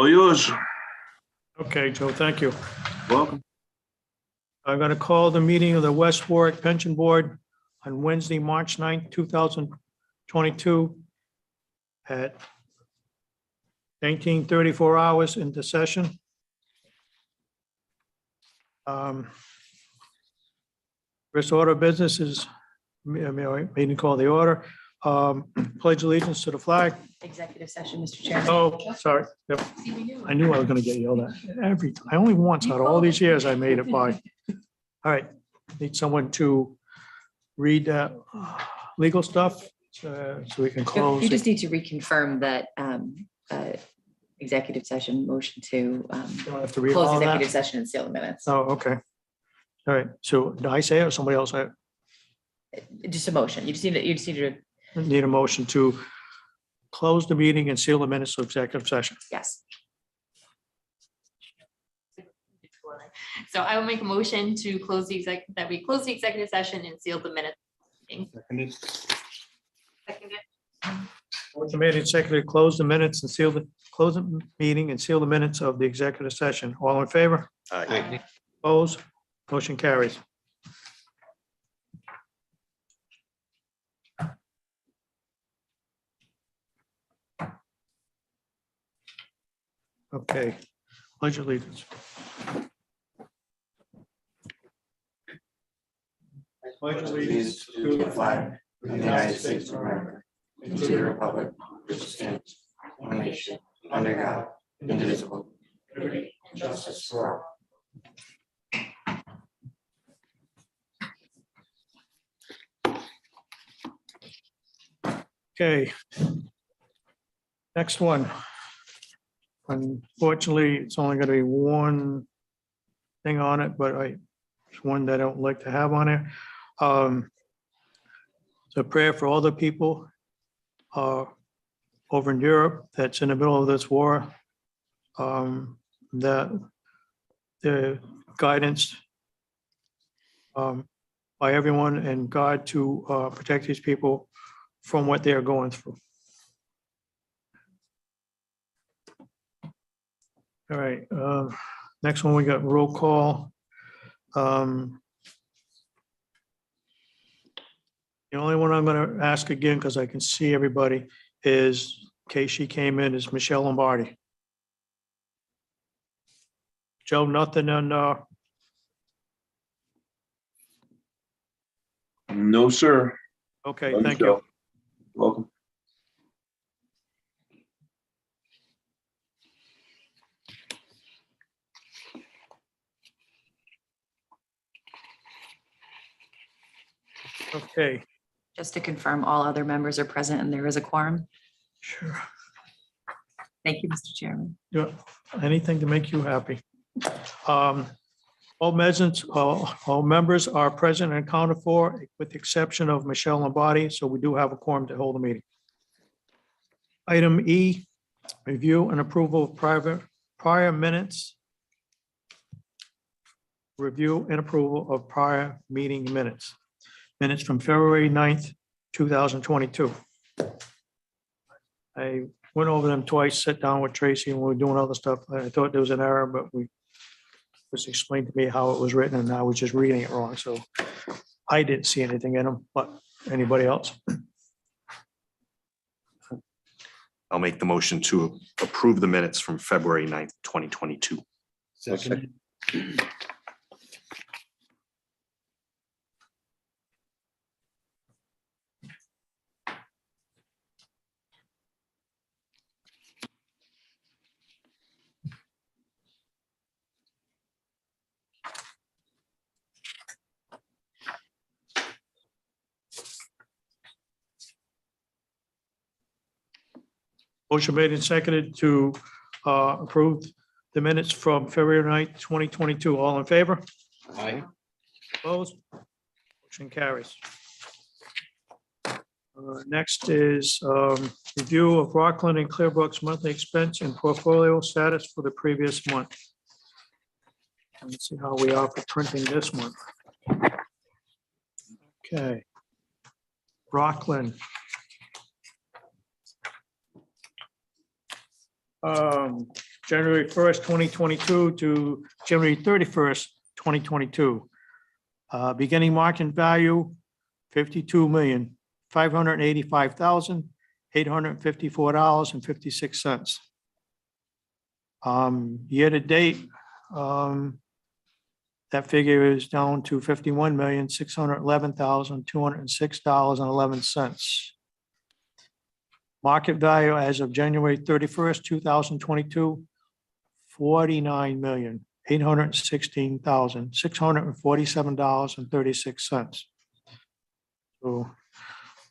All yours. Okay, Joe, thank you. Welcome. I'm going to call the meeting of the West Warwick Pension Board on Wednesday, March 9th, 2022 at 19:34 hours into session. First order of business is, meeting call the order. Pledge allegiance to the flag. Executive session, Mr. Chairman. Oh, sorry. Yep. See, we knew. I knew I was going to get yelled at every time. Only once out of all these years I made it by. All right, need someone to read that legal stuff so we can close. You just need to reconfirm that executive session motion to Don't have to read close all of executive that. session and seal the minutes. Oh, okay. All right, so do I say it or somebody else say it? Just a motion. You just need to, Need a motion to close the meeting and seal the minutes of executive session. yes. So I will make a motion to close that we close the executive session and seal the minutes. Seconded. Motion made and seconded, close the minutes and close the meeting and seal the minutes of the executive session. All in favor? Aye. Opposed? Motion carries. Okay, pledge allegiance. Pledge allegiance to the flag of the United States of America, and to the republic which stands one nation under God, indivisible, with liberty and justice for all. Okay. Next one. Unfortunately, it's only going to be one thing on it, but it's one that I don't like to have on there. It's a prayer for all the people over in Europe that's in the middle of this war. That the guidance by everyone and God to protect these people from what they're going through. All right, next one, we got roll call. The only one I'm going to ask again, because I can see everybody, is, in case she came in, is Michelle Lombardi. Joe, nothing on, No, sir. okay, Love thank Michelle. you. Welcome. Okay, Just to confirm, all other members are present and there is a quorum. sure. Thank you, Mr. Chairman. Yeah, anything to make you happy. All members are present and accounted for, with the exception of Michelle Lombardi, so we do have a quorum to hold a meeting. Item E, review and approval of prior minutes. Review and approval of prior meeting minutes. Minutes from February 9th, 2022. I went over them twice, sat down with Tracy and we were doing other stuff. I thought there was an error, but it was explained to me how it was written and I was just reading it wrong. So I didn't see anything in them, but anybody else? I'll make the motion to approve the minutes from February 9th, 2022. Second. Motion made and seconded to approve the minutes from February 9th, 2022. All in favor? Aye. Opposed? Motion carries. Next is review of Rockland and Clearbrook's monthly expense and portfolio status for the previous month. Let's see how we are for printing this month. Okay. Rockland. January 1st, 2022 to January 31st, 2022. Beginning market value, $52,585,854.56. Year to date, that figure is down to $51,611,206.11. Market value as of January 31st, 2022, $49,816,647.36. So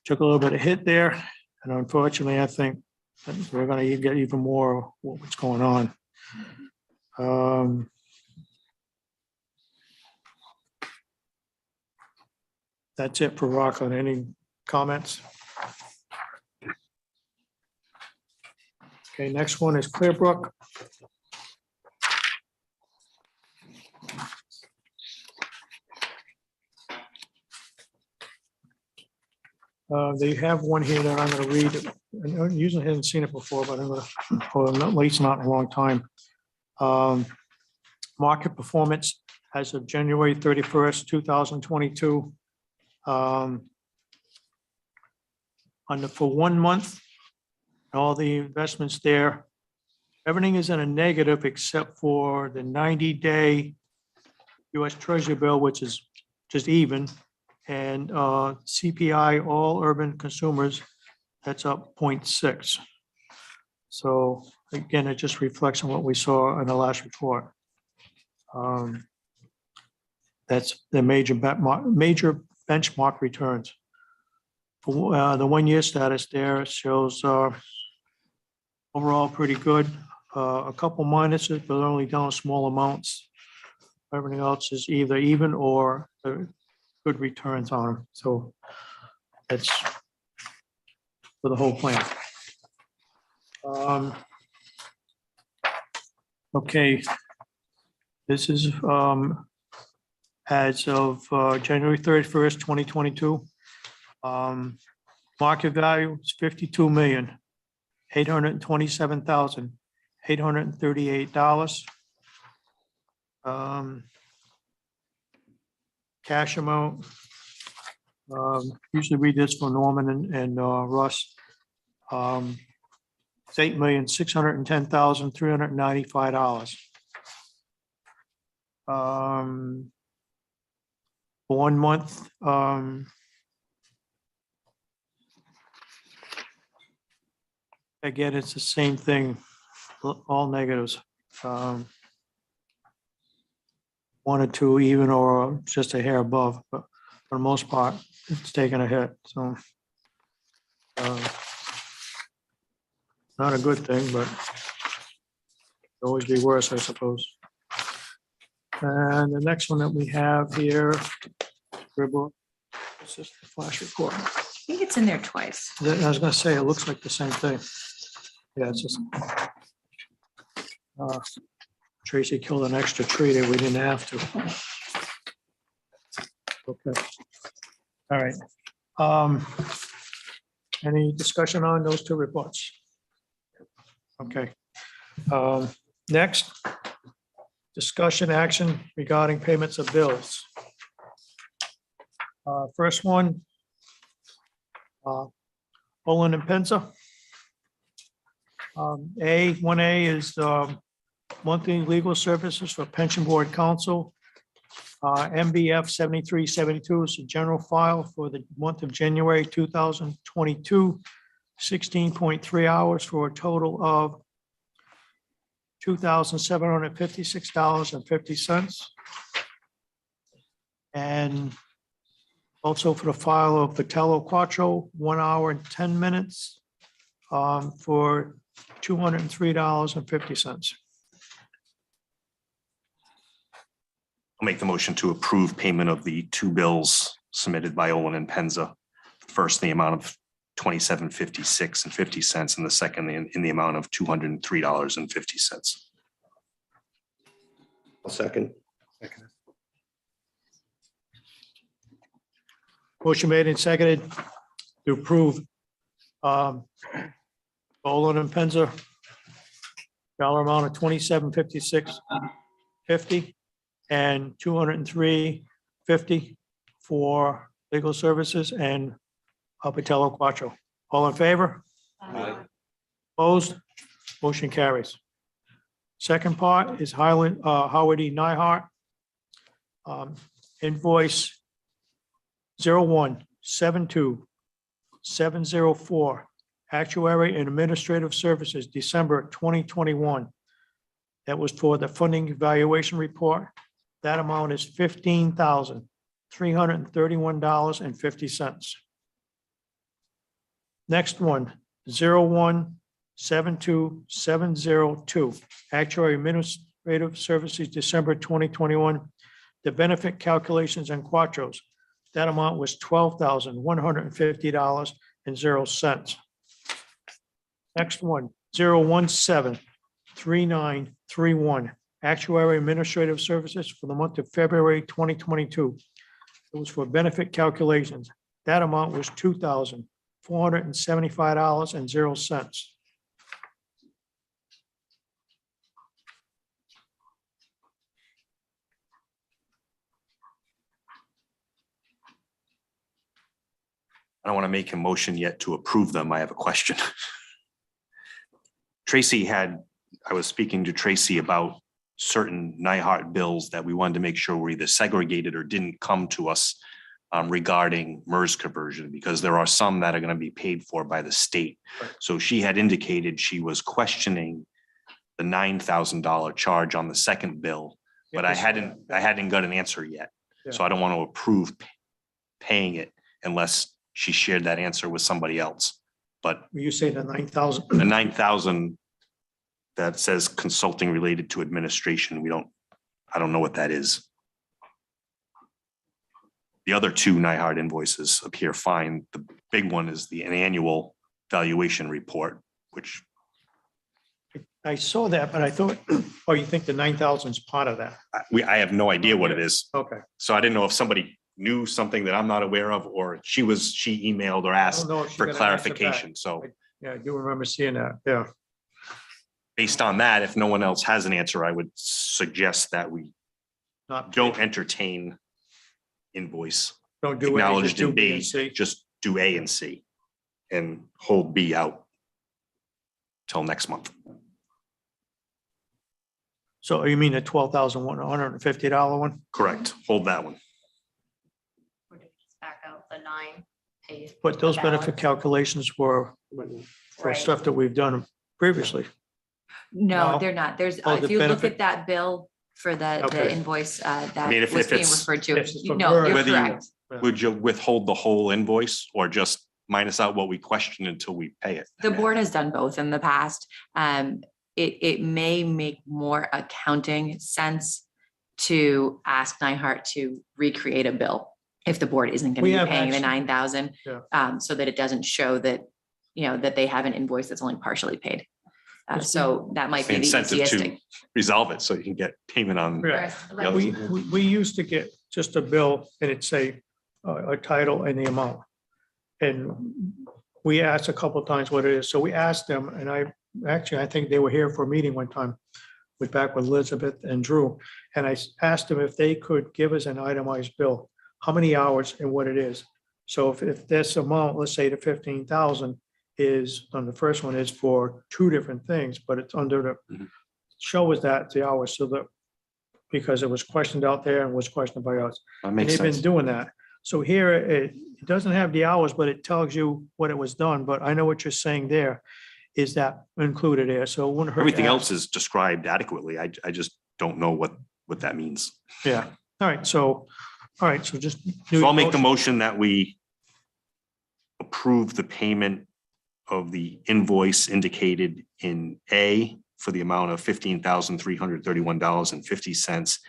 took a little bit of hit there, and unfortunately, I think that we're gonna get even more of what's going on. That's it for Rockland. Any comments? Okay, next one is Clearbrook. They have one here that I'm gonna read. And I usually haven't seen it before, but I'm gonna, or not, at least not in a long time. Market performance as of January 31st, 2022. For 1 month, all the investments there, everything is in a negative except for the 90-day US Treasury bill, which is just even, and CPI, all urban consumers, that's up 0.6. So again, it just reflects on what we saw in the last report. That's the major benchmark returns. For the 1 year status there shows overall pretty good. A couple minuses, but only down small amounts. Everything else is either even or good returns on them. So that's for the whole plan. Okay. This is as of January 31st, 2022. Market value is $52,827,838. Cash amount. Usually read this for Norman and Russ. It's $8,610,395. 1 month, again, it's the same thing, all negatives. 1 or 2 even, or just a hair above, but for the most part, it's taking a hit, so. Not a good thing, but could always be worse, I suppose. And the next one that we have here, it's just a flash report. I think it's in there twice. I was gonna say, it looks like the same thing. Yeah, it's just. Tracy killed an extra tree that we didn't have to. Okay. All right. Any discussion on those 2 reports? Okay. Next, discussion action regarding payments of bills. First one, Olin and Penza. 1A is monthly legal services for pension board counsel. MBF 7372 is the general file for the month of January 2022, 16.3 hours for a total of $2,756.50. And also for the file of Vitello Quattro, 1 hour and 10 minutes for $203.50. I'll make the motion to approve payment of the 2 bills submitted by Olin and Penza. First, the amount of $27.56.50, and the second in the amount of $203.50. I'll second. Motion made and seconded to approve Olin and Penza dollar amount of $2756.50 and $203.50 for legal services and Patello Quattro. All in favor? Opposed? Motion carries. Second part is Howard E. Nyhart. Invoice 0172704, Actuary and Administrative Services, December 2021. That was for the funding evaluation report. That amount is $15,331.50. Next one, 0172702, Actuary Administrative Services, December 2021. The benefit calculations and quattros. That amount was $12,150.00. Next one, 0173931, Actuary Administrative Services for the month of February 2022. It was for benefit calculations. That amount was $2,475.00. I don't want to make a motion yet to approve them. I have a question. I was speaking to Tracy about certain Nyhart bills that we wanted to make sure were either segregated or didn't come to us regarding MERS conversion, because there are some that are going to be paid for by the state. Right. So she had indicated she was questioning the $9,000 charge on the second bill, but I hadn't got an answer yet. So I don't want to approve paying it unless she shared that answer with somebody else. But You say the 9,000. the 9,000 that says consulting related to administration, I don't know what that is. The other two Nyhart invoices appear fine. The big one is an annual valuation report, which I saw that, but I thought, oh, you think the 9,000 is part of that? I have no idea what it is. Okay. So I didn't know if somebody knew something that I'm not aware of, or she emailed or I asked don't know if she for got an answer back. clarification. So Yeah, I do remember seeing that. Yeah. based on that, if no one else has an answer, I would suggest that we Not, don't entertain invoice don't do it. acknowledged just do in B B, and C. just do A and C and hold B out till next month. So you mean the $12,150 one? Correct. Hold that one. Or do we just back out the 9 paid? But those the benefit balance? calculations were for Right. stuff that we've done previously. No, No? they're not. There's, Oh, the if you look benefit- at that bill for the Okay. invoice that mean, if was being it's- referred to, This is from no, her. you're Whether you- correct. Would you withhold the whole invoice or just minus out what we question until we pay it? The board has done both in the past. It may make more accounting sense to ask Nyhart to recreate a bill if the board isn't going We to have be paying the actually- 9,000. Yeah. So that it doesn't show that, that they have an invoice that's only partially paid. So that might The be the incentive easiest. to resolve it so you can get payment on. Yeah. Right. We used to get just a bill and it'd say a title and the amount. And we asked a couple of times what it is. So we asked them, and I think they were here for a meeting one time with back with Elizabeth and Drew. And I asked them if they could give us an itemized bill, how many hours and what it is. So if this amount, let's say the 15,000 is, on the first one is for two different things, but it's under the, Mhm. show us that the hours, so that, because it was questioned out there and was questioned by us. That And makes they've been sense. doing that. So here, it doesn't have the hours, but it tells you what it was done. But I know what you're saying there. Is that included there? So it wouldn't hurt. to Everything ask. else is described adequately. I just don't know what that means. Yeah. All right. So just. do So I'll make the motion. motion that we approve the payment of the invoice indicated in A for the amount of $15,331.50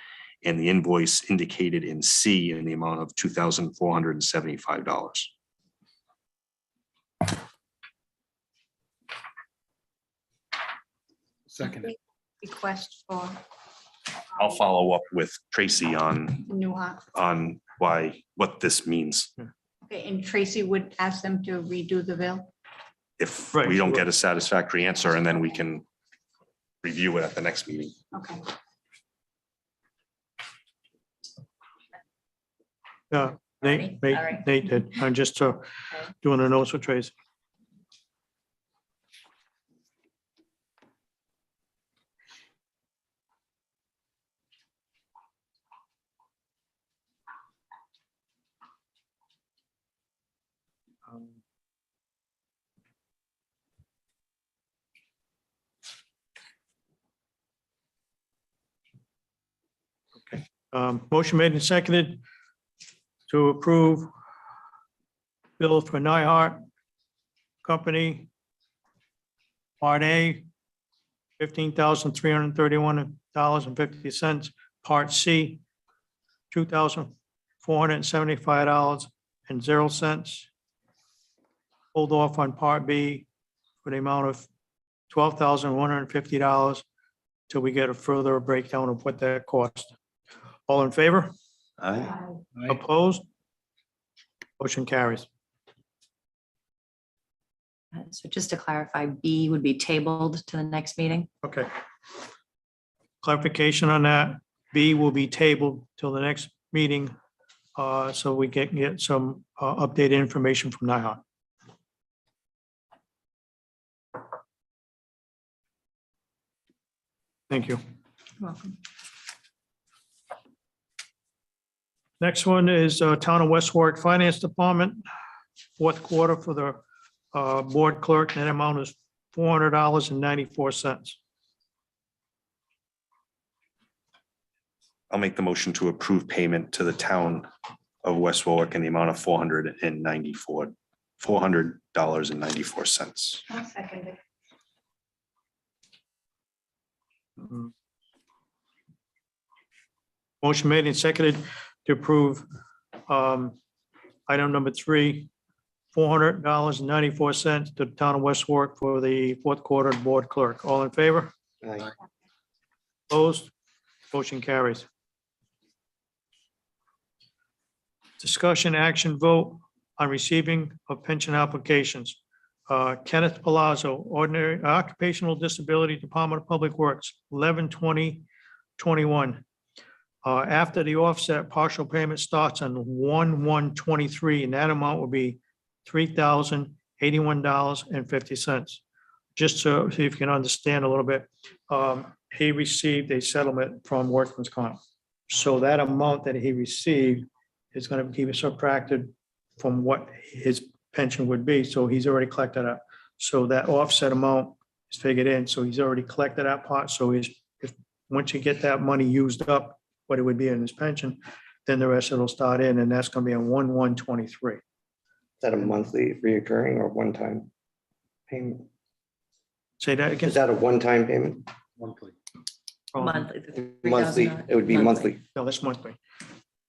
and the invoice indicated in C in the amount of $2,475. Second. Request for I'll follow up with Tracy on New Hawk. what this means. Okay, and Tracy would ask them to redo the bill? If Right, we don't sure. get a satisfactory answer, and then we can review it at the next meeting. Okay. Yeah, Alrighty, alright. Nate did. I'm just doing the notes for Tracy. Motion made and seconded to approve bill for Nyhart Company, Part A, $15,331.50. Part C, $2,475.00. Hold off on Part B for the amount of $12,150 till we get a further breakdown of what that cost. All in favor? Aye. Opposed? Motion carries. So just to clarify, B would be tabled to the next meeting. Okay. Clarification on that. B will be tabled till the next meeting, so we can get some updated information from Nyhart. Thank you. Welcome. Next one is Town of West Warwick Finance Department, fourth quarter for the board clerk, and that amount is $400.94. I'll make the motion to approve payment to the town of West Warwick in the amount of $400.94. I'll second it. Motion made and seconded to approve item number 3, $400.94 to the town of West Warwick for the fourth quarter board clerk. All in favor? Aye. Opposed? Motion carries. Discussion action vote on receiving of pension applications. Kenneth Palazzo, Ordinary Occupational Disability, Department of Public Works, 11/20/21. After the offset, partial payment starts on 1/1/23, and that amount will be $3,081.50. Just so if you can understand a little bit, he received a settlement from Workman's Comp. So that amount that he received is going to be subtracted from what his pension would be. So he's already collected that. So that offset amount is figured in. So he's already collected that part. So once you get that money used up, what it would be in his pension, then the rest of it will start in, and that's going to be on 1/1/23. Is that a monthly reoccurring or one-time payment? Say that again. Is that a one-time payment? Monthly. Monthly. the Monthly, $3,000 it would be monthly. No, that's monthly.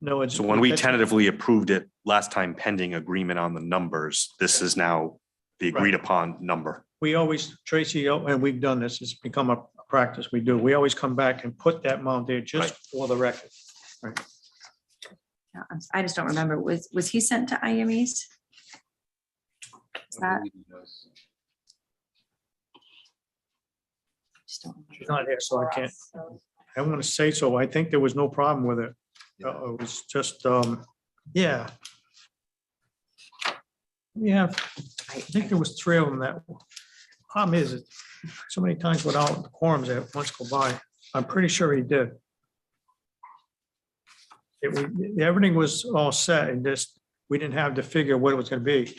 No, it's. So when we tentatively approved it last time pending agreement on the numbers, this is now the agreed upon number. We always, Tracy, and we've done this, it's become a practice we do. We always come back and put that amount there just for the record. Yeah, I just don't remember. Was he sent to IMEs? Is that? Just don't remember. She's not here, so I can't, I want to say so. I think there was no problem with it. It was just, yeah. Yeah, I think there was 3 of them that, problem is, so many times without the quorums that once go by, I'm pretty sure he did. Everything was all set and just, we didn't have to figure what it was gonna be.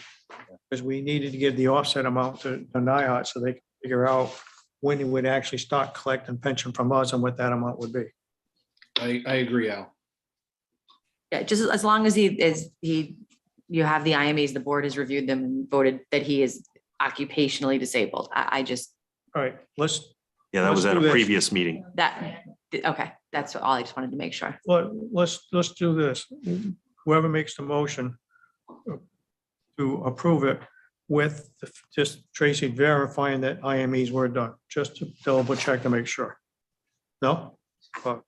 Because we needed to give the offset amount to NIHOT so they could figure out when he would actually start collecting pension from us and what that amount would be. I agree, Al. Yeah, just as long as you have the IMEs, the board has reviewed them and voted that he is occupationally disabled. I just, All right, let's Yeah, that was Let's at do a this. previous meeting. okay, that's all. I just wanted to make sure. let's do this. Whoever makes the motion to approve it with just Tracy verifying that IMEs were done, just to double check to make sure. No? I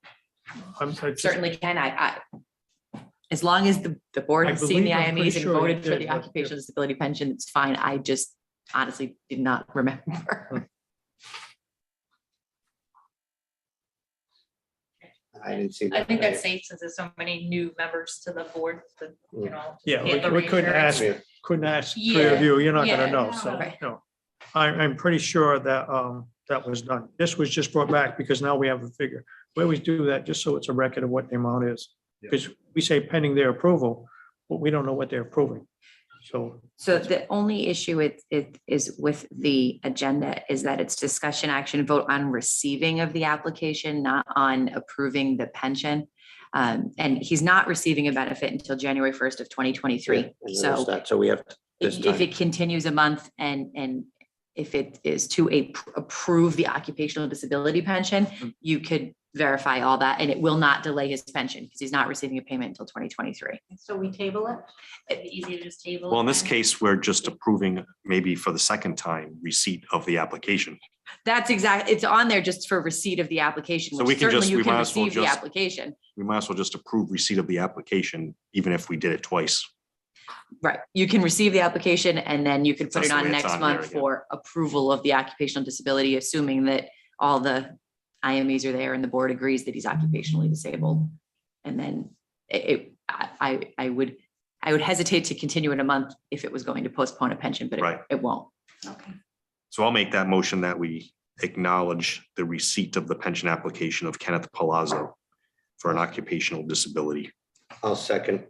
just- Certainly can. As long as the board I has seen the believe- I'm pretty IMEs and sure it voted for did, the but- occupational disability pension, it's fine. I just honestly did not remember. I didn't see. I think that. that's safe since there's so many new members to the board, to, you know. just Yeah, get the we couldn't reassurance. ask, three of Yeah, you, you're not gonna yeah, know, so, right. no. I'm pretty sure that, that was done. This was just brought back because now we have a figure. We always do that just so it's a record of what the amount is. Because we say pending their approval, but we don't know what they're approving. So the only issue it is with the agenda is that it's discussion action vote on receiving of the application, not on approving the pension. And he's not receiving a benefit until January 1st of 2023. So So we have this if time. it continues a month and if it is to approve the occupational disability pension, you could verify all that and it will not delay his pension because he's not receiving a payment until 2023. So we table it? It'd be easier to just table. Well, it in this then? case, we're just approving maybe for the second time receipt of the application. That's exact, it's on there just for receipt of the application, So which we can certainly just- you we can might as well receive the just- application. We might as well just approve receipt of the application, even if we did it twice. Right, you can receive the application and then you could put That's it the on way it's next on there month again. for approval of the occupational disability, assuming that all the IMEs are there and the board agrees that he's occupationally disabled. And then I would hesitate to continue in a month if it was going to postpone a pension, but Right. it won't. Okay. So I'll make that motion that we acknowledge the receipt of the pension application of Kenneth Palazzo for an occupational disability. I'll second.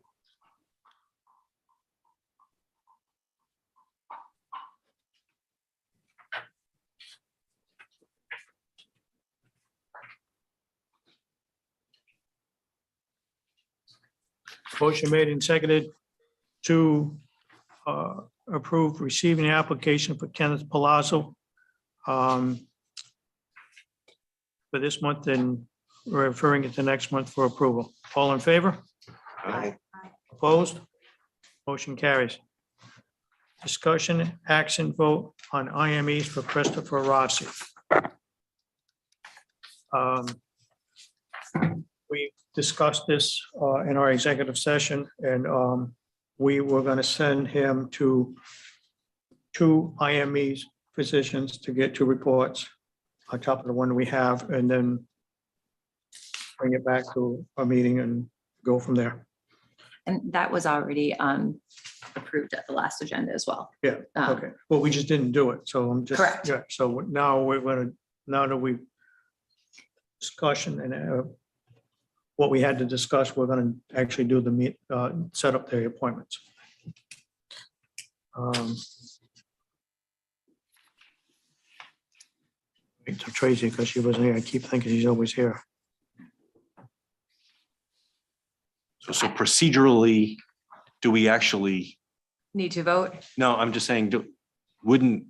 motion made and seconded to approve receiving the application for Kenneth Palazzo for this month and referring it to next month for approval. All in favor? Aye. Opposed? Motion carries. Discussion, action, vote on IMEs for Christopher Rossi. We discussed this in our executive session, and we were going to send him to two IMEs physicians to get two reports on top of the one we have, and then bring it back to a meeting and go from there. And that was already approved at the last agenda as well. Yeah, Um, okay. Well, we just didn't do it, so I'm just. Correct. Yeah, so now we're gonna, now that we discussion and what we had to discuss, we're gonna actually do the set up the appointments. To Tracy, because she wasn't here. I keep thinking she's always here. So procedurally, do we actually, Need to vote? no, I'm just saying, wouldn't,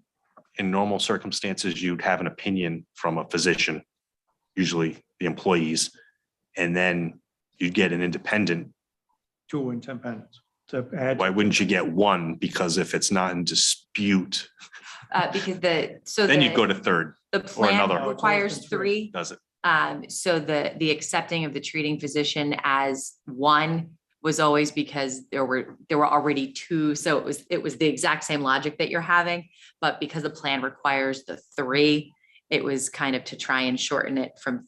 in normal circumstances, you'd have an opinion from a physician, usually the employees, and then you'd get an independent. 2 independents to add. Why wouldn't you get one? Because if it's not in dispute, Because then you'd go to third, the plan another. requires 3. does it? So the accepting of the treating physician as one was always because there were already 2. So it was the exact same logic that you're having, but because the plan requires the 3, it was kind of to try and shorten it from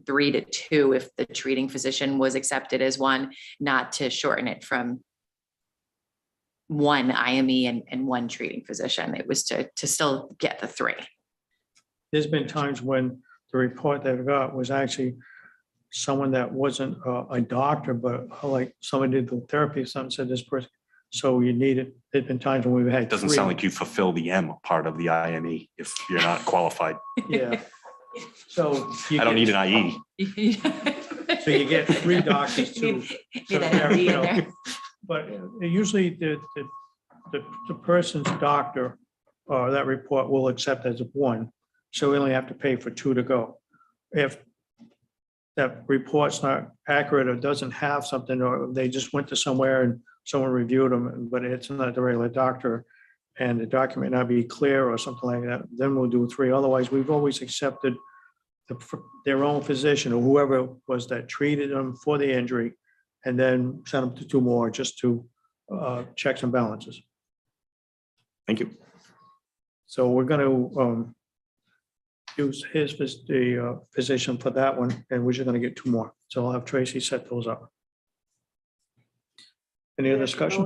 3 to 2 if the treating physician was accepted as one, not to shorten it from 1 IME and 1 treating physician. It was to still get the 3. There's been times when the report that I got was actually someone that wasn't a doctor, but like someone did the therapy or something, said this person, so you need it. There've been times when we've had. It doesn't 3. sound like you fulfill the M part of the IME if you're not qualified. Yeah. So. you I don't get- need an IE. So you get 3 doctors to. Need to an verify, MD you in know. there. But usually the person's doctor or that report will accept as 1. So we only have to pay for 2 to go. If that report's not accurate or doesn't have something, or they just went to somewhere and someone reviewed them, but it's not the regular doctor and the document not be clear or something like that, then we'll do 3. Otherwise, we've always accepted their own physician or whoever was that treated them for the injury and then send them to 2 more just to checks and balances. Thank you. So we're going to use the position for that one, and we're just gonna get two more. So I'll have Tracy set those up. Any other discussion?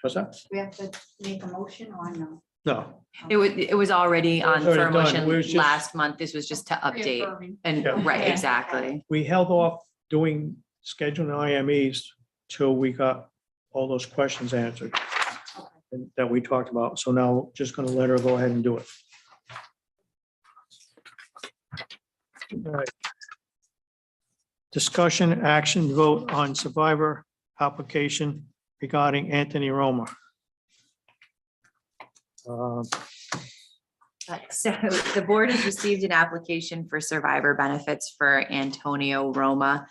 What's that? We have to make a motion or no? No, It was already It was on already for done. motion We was just- last month. This was just to update. Reaffirming. And, Yeah. right, Yeah. exactly. we held off doing scheduling IMEs till we got all those questions answered that we talked about. So now just gonna let her go ahead and do it. All right. Discussion, action, vote on survivor application regarding Anthony Roma. So the board has received an application for survivor benefits for Antonio Roma.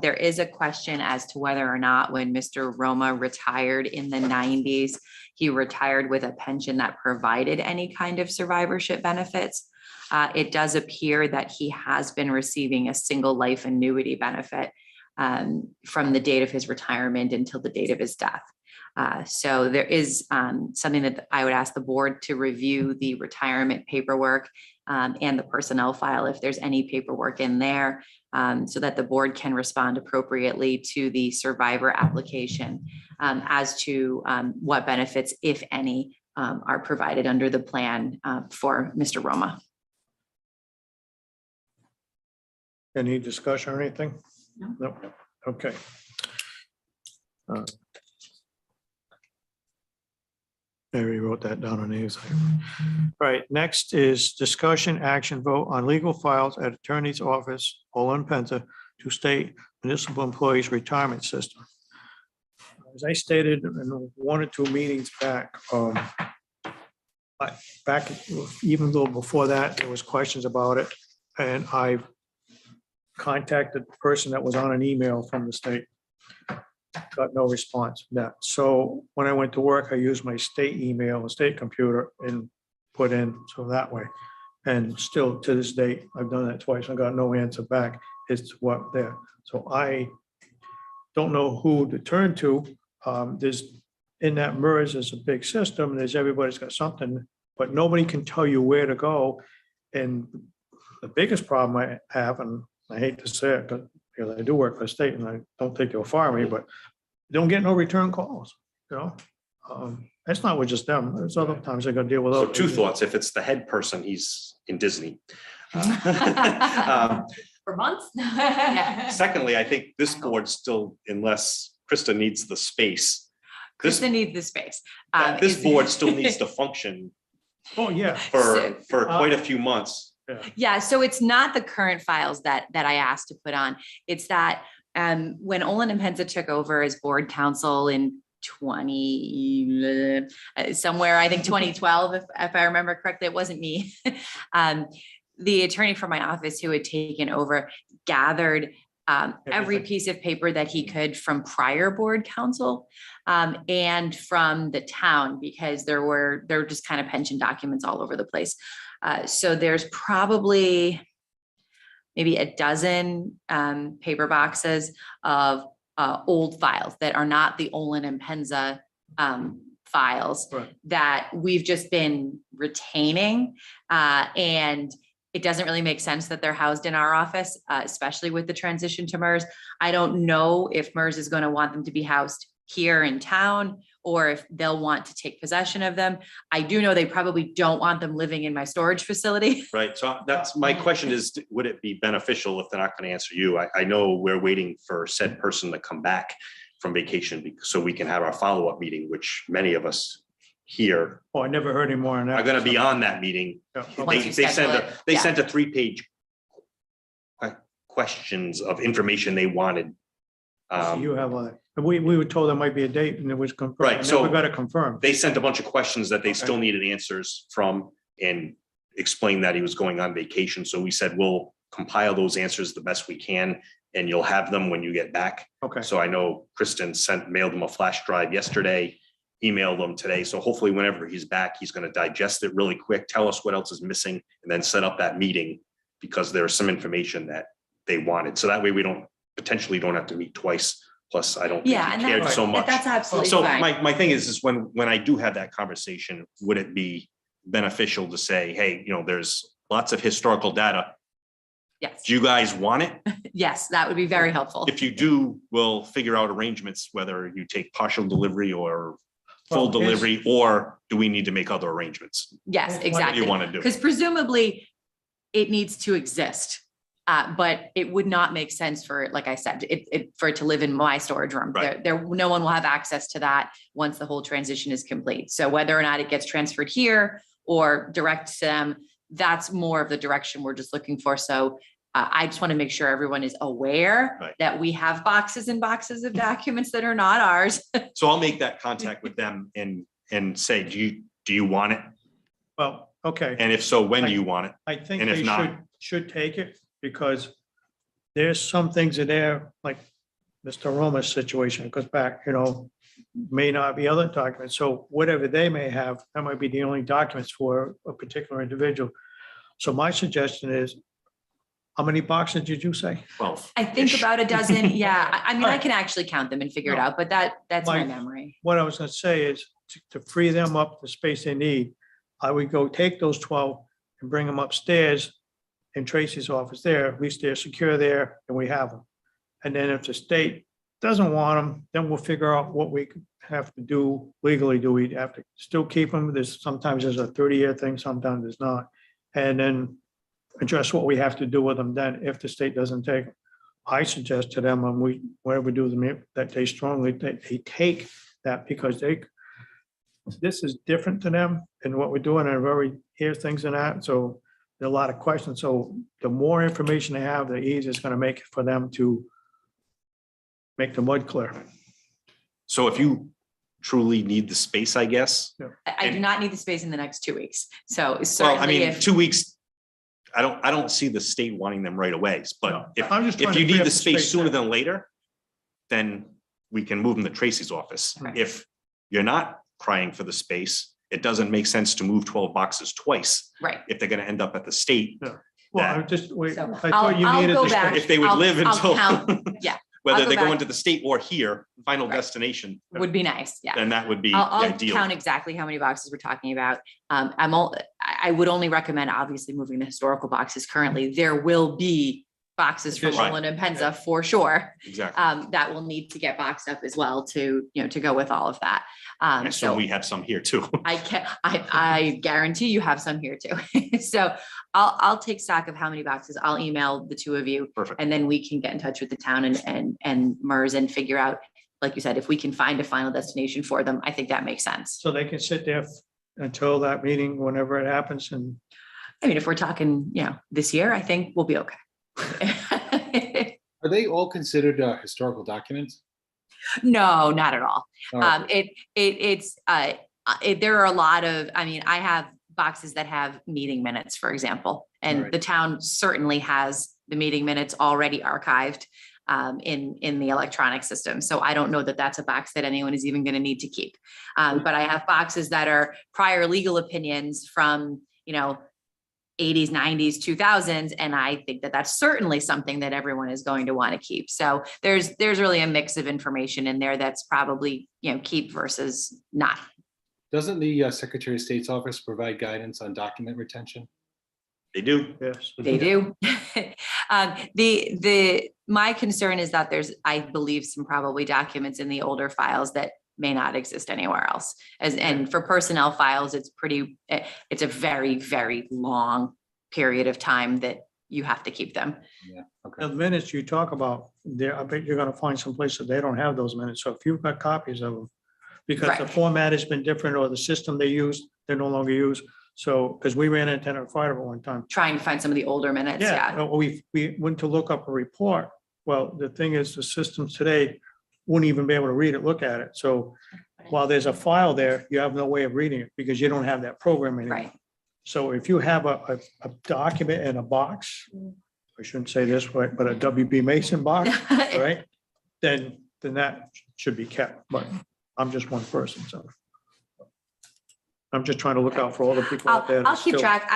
There is a question as to whether or not when Mr. Roma retired in the 90s, he retired with a pension that provided any kind of survivorship benefits. It does appear that he has been receiving a single life annuity benefit from the date of his retirement until the date of his death. So there is something that I would ask the board to review the retirement paperwork and the personnel file if there's any paperwork in there, so that the board can respond appropriately to the survivor application as to what benefits, if any, are provided under the plan for Mr. Roma. Any discussion or anything? No. Nope. Okay. I already wrote that down on the side. Right, next is discussion, action, vote on legal files at Attorney's Office, Olin Penta, to state municipal employees retirement system. As I stated in one or two meetings back, even though before that, there was questions about it, and I contacted the person that was on an email from the state. Got no response from that. So when I went to work, I used my state email, a state computer, and put in, so that way. And still to this date, I've done that twice. I got no answer back as to what there. So I don't know who to turn to. There's, in that MERS is a big system. There's, everybody's got something, but nobody can tell you where to go. And the biggest problem I have, and I hate to say it, but because I do work for the state and I don't think they'll fire me, but don't get no return calls, you know? That's not with just them. There's other times I got to deal with. So other two people. thoughts. If it's the head person, he's in Disney. Um, For months. Secondly, I think this board still, unless Krista needs the space, this, Krista needs the space. this Is- board still needs to function Oh, yeah. for quite a few months. Yeah, so it's not the current files that I asked to put on. It's that when Olin and Penza took over as board counsel in 2012, if I remember correctly, it wasn't me. The attorney from my office who had taken over gathered every piece of paper that he could from prior board counsel and from the town, because there were just kind of pension documents all over the place. So there's probably maybe a dozen paper boxes of old files that are not the Olin and Penza files Right. that we've just been retaining. And it doesn't really make sense that they're housed in our office, especially with the transition to MERS. I don't know if MERS is going to want them to be housed here in town, or if they'll want to take possession of them. I do know they probably don't want them living in my storage facility. Right, so that's, my question is, would it be beneficial if they're not going to answer you? I know we're waiting for said person to come back from vacation so we can have our follow-up meeting, which many of us here Oh, I never heard any more on that. are going to be on that meeting. Yeah, okay. Once you schedule it, They yeah. sent a 3-page questions of information they wanted. So you have we were told there might be a date and it was confirmed. Right, I so- never got it confirmed. They sent a bunch of questions that they still needed answers from and explained that he was going on vacation. So we said, we'll compile those answers the best we can and you'll have them when you get back. Okay, So I know Kristen mailed him a flash drive yesterday, emailed him today. So hopefully whenever he's back, he's going to digest it really quick, tell us what else is missing, and then set up that meeting because there's some information that they wanted. So that way we potentially don't have to meet twice. Plus, I don't think Yeah, he and cared so much. that's absolutely So fine. my thing is when I do have that conversation, would it be beneficial to say, hey, there's lots of historical data. Yes, Do you guys want it? yes, that would be very helpful. If you do, we'll figure out arrangements, whether you take partial delivery or full Well, here's- delivery, or do we need to make other arrangements? Yes, What do you exactly. want to do? Because presumably it needs to exist. But it would not make sense for, like I said, for it to live in my storage room. Right. No one will have access to that once the whole transition is complete. So whether or not it gets transferred here or direct to them, that's more of the direction we're just looking for. So I just want to make sure everyone is aware Right. that we have boxes and boxes of documents that are not ours. So I'll make that contact with them and say, do you want it? Well, okay. And if so, when do you want it? I think And if they not- should take it because there's some things in there, like Mr. Roma's situation goes back, may not be other documents. So whatever they may have, that might be the only documents for a particular individual. So my suggestion is, how many boxes did you say? 12. I think about a dozen. Yeah. I mean, I Right. can actually count them and figure it No. out, but that's my My- memory. What I was gonna say is to free them up the space they need, I would go take those 12 and bring them upstairs in Tracy's office there, at least they're secure there and we have them. And then if the state doesn't want them, then we'll figure out what we have to do legally. Do we have to still keep them? Sometimes there's a 30-year thing, sometimes there's not. And then address what we have to do with them then if the state doesn't take them. I suggest to them, whenever we do them, that they strongly, they take that because this is different to them and what we're doing, and I've already hear things in that, so there are a lot of questions, so the more information they have, the easier it's gonna make it for them to make the mud clear. So if you truly need the space, I guess. I do not need the space in the next 2 weeks. So Well, I certainly mean, if, 2 weeks, I don't see the state wanting them right away, but I'm just trying if to you free need up the space sooner there. than later, then we can move them to Tracy's office. Right. If you're not crying for the space, it doesn't make sense to move 12 boxes twice right. if they're gonna end up at the state. Yeah. Well, I just, wait, So I I'll thought you I'll needed go the back. space. If they would I'll- live I'll until, count. Yeah, whether I'll they go go back. into the state or here, final Right. destination, would be nice. Yeah. then that would be the I'll ideal. count exactly how many boxes we're talking about. I would only recommend obviously moving the historical boxes currently. There will be boxes from Right. Olin and Penza for sure. Exactly. That will need to get boxed up as well to go with all of that. I assume So we have some here too. I guarantee you have some here too. So I'll take stock of how many boxes. I'll email the two of you. Perfect. And then we can get in touch with the town and MERS and figure out, like you said, if we can find a final destination for them, I think that makes sense. So they can sit there until that meeting, whenever it happens, and I mean, if we're talking, this year, I think we'll be okay. Are they all considered historical documents? No, not at all. Oh, There are a lot of, I have boxes that have meeting minutes, for example, and Right. the town certainly has the meeting minutes already archived in the electronic system. So I don't know that that's a box that anyone is even going to need to keep. But I have boxes that are prior legal opinions from, 80s, 90s, 2000s. And I think that that's certainly something that everyone is going to want to keep. So there's really a mix of information in there that's probably, keep versus not. Doesn't the Secretary of State's office provide guidance on document retention? They do. yes. They do. My concern is that there's, I believe, some probably documents in the older files that may not exist anywhere else. And for personnel files, it's a very, very long period of time that you have to keep them. Yeah, okay. The minutes you talk about, there, I bet you're gonna find some places they don't have those minutes. So if you've got copies of them, because the Right. format has been different or the system they use, they no longer use. So, because we ran into a fire at one time. Trying to find some of the older minutes, yeah. We went to look up a report. Well, the thing is, the systems today wouldn't even be able to read it, look at it. So while there's a file there, you have no way of reading it because you don't have that program anymore. Right. So if you have a document in a box, I shouldn't say this, but a WB Mason box, right? Then that should be kept, but I'm just one person, so. I'm just trying to look out for all the people out there. I'll that keep still- track.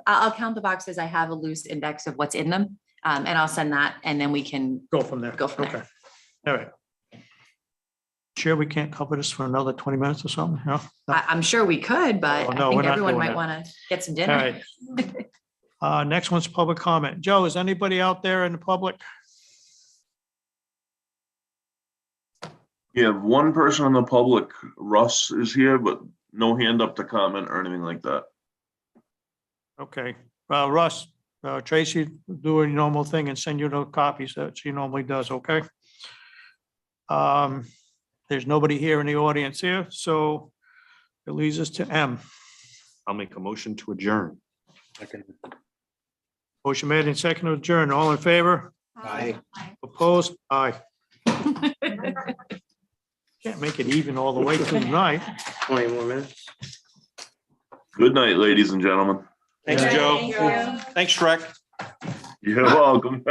I'll count the boxes. I have a loose index of what's in them. And I'll send that and then we can, Go from there. Go from there. Okay. All right. Sure, we can't cover this for another 20 minutes or something, no? No? I'm sure we could, but Oh, I no, we're think not everyone doing might that. want to get some All dinner. right. Next one's public comment. Joe, is anybody out there in the public? You have one person in the public, Russ is here, but no hand up to comment or anything like that. Okay, Russ, Tracy, do a normal thing and send you the copies that she normally does, okay? There's nobody here in the audience here, so it leads us to M. I'll make a motion to adjourn. Second. Motion made and seconded to adjourn. All in favor? Aye. Opposed? Aye. Can't make it even all the way through the night. 20 more minutes. Good night, ladies and gentlemen. Thanks, Yeah. Joe. Thank you. Thanks, Shrek. You're welcome.